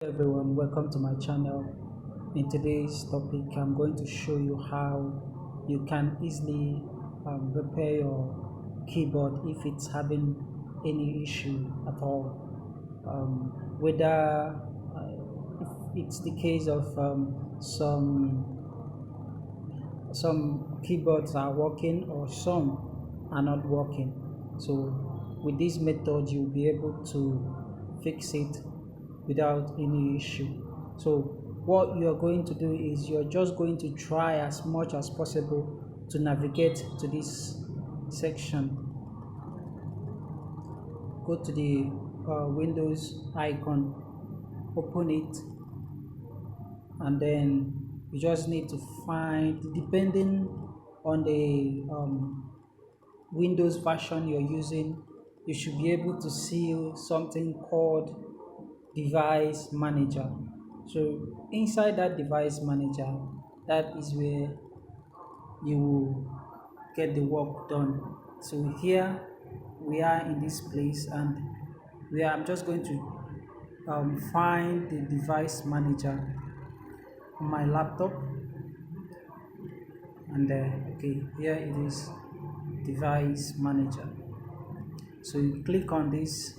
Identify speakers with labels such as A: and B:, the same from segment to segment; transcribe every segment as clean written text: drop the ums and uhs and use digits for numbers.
A: Everyone, welcome to my channel. In today's topic, I'm going to show you how you can easily repair your keyboard if it's having any issue at all. Whether if it's the case of some keyboards are working or some are not working. So with this method, you'll be able to fix it without any issue. So what you're going to do is you're just going to try as much as possible to navigate to this section. Go to the Windows icon, open it, and then you just need to find, depending on the Windows version you're using, you should be able to see something called device manager. So inside that device manager, that is where you will get the work done. So here we are in this place, and I'm just going to find the device manager on my laptop, and okay, here it is, device manager. So you click on this,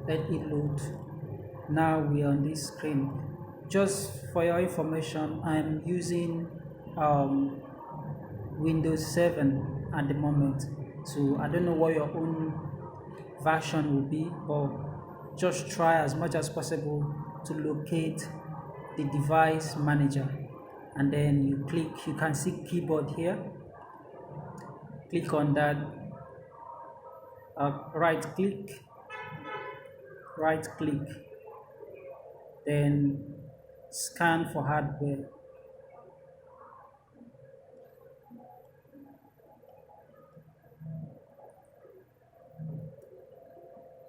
A: let it load. Now we are on this screen. Just for your information, I'm using Windows 7 at the moment, so I don't know what your own version will be, but just try as much as possible to locate the device manager, and then you can see keyboard here. Click on that, right click, then scan for hardware.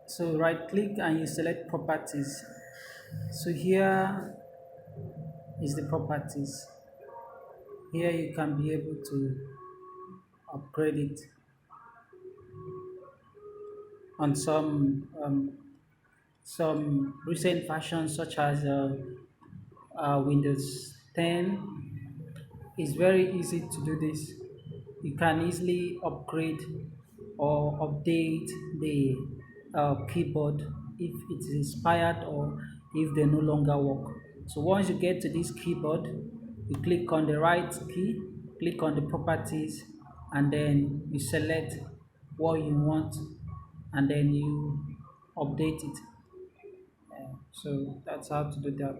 A: So right click and you select properties. So here is the properties. Here you can be able to upgrade it on some recent versions, such as Windows 10. It's very easy to do this. You can easily upgrade or update the keyboard if it is expired or if they no longer work. So once you get to this keyboard, you click on the right key, click on the properties, and then you select what you want, and then you update it. So that's how to do that.